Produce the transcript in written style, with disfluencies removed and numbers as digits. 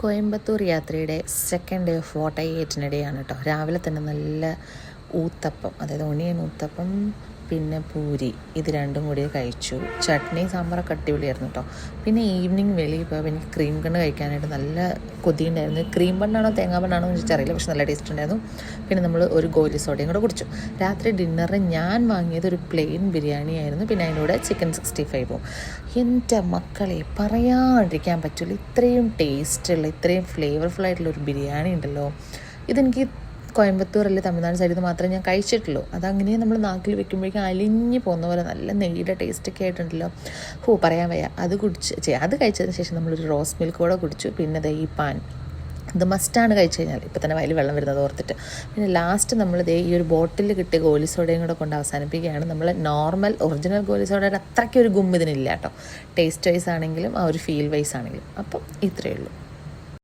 കോയമ്പത്തൂർ യാത്രയുടെ second day of what I eat in day ആണ് കേട്ടോ. രാവിലെ തന്നെ നല്ല ഊത്തപ്പം, അതായത് ഒണിയൻ ഊത്തപ്പം പിന്നെ പൂരി, ഇത് രണ്ടും കൂടി കഴിച്ചു. ചട്നി സാമ്പാറൊക്കെ അടിപൊളിയായിരുന്നു കേട്ടോ. പിന്നെ ഈവനിങ് വെളിയിൽ പോയപ്പോൾ എനിക്ക് ക്രീം ബണ്ണ് കഴിക്കാനായിട്ട് നല്ല കൊതിയുണ്ടായിരുന്നു. ക്രീം ബണ്ണാണോ തേങ്ങാ ബണ്ണാണോ എന്ന് ചോദിച്ചറിയില്ല, പക്ഷെ നല്ല ടേസ്റ്റ് ഉണ്ടായിരുന്നു. പിന്നെ നമ്മൾ ഒരു ഗോലി സോഡയും കൂടെ കുടിച്ചു. രാത്രി ഡിന്നറിന് ഞാൻ വാങ്ങിയത് ഒരു പ്ലെയിൻ ബിരിയാണി ആയിരുന്നു. പിന്നെ അതിനൂടെ ചിക്കൻ 65. എൻ്റെ മക്കളെ പറയാണ്ടിരിക്കാൻ പറ്റില്ല, ഇത്രയും ടേസ്റ്റുള്ള ഇത്രയും ഫ്ലേവർഫുൾ ആയിട്ടുള്ളൊരു ബിരിയാണി ഉണ്ടല്ലോ. ഇതെനിക്ക് കോയമ്പത്തൂർ അല്ലെങ്കിൽ തമിഴ്നാട് സൈഡിൽ നിന്ന് മാത്രമേ ഞാൻ കഴിച്ചിട്ടുള്ളൂ. അതങ്ങനെ നമ്മൾ നാക്കിൽ വെക്കുമ്പോഴേക്കും അലിഞ്ഞ് പോകുന്ന പോലെ നല്ല നെയ്യുടെ ടേസ്റ്റൊക്കെ ആയിട്ടുണ്ടല്ലോ. പറയാൻ വയ്യ. അത് കഴിച്ചതിന് ശേഷം നമ്മളൊരു റോസ് മിൽക്ക് കൂടെ കുടിച്ചു. പിന്നെ ദേ ഈ പാൻ, ഇത് മസ്റ്റാണ് കഴിച്ച് കഴിഞ്ഞാൽ. ഇപ്പം തന്നെ വയലിൽ വെള്ളം വരുന്നത് ഓർത്തിട്ട്. പിന്നെ ലാസ്റ്റ് നമ്മൾ ഈ ഒരു ബോട്ടിൽ കിട്ടിയ ഗോലി സോഡയും കൂടെ കൊണ്ട് അവസാനിപ്പിക്കുകയാണ്. നമ്മൾ നോർമൽ ഒറിജിനൽ ഗോലി സോഡയുടെ അത്രയ്ക്കൊരു ഇതിനില്ല കേട്ടോ. ടേസ്റ്റ് വൈസ് ആണെങ്കിലും ആ ഒരു ഫീൽ വൈസ് ആണെങ്കിലും. അപ്പം ഇത്രയേ ഉള്ളൂ.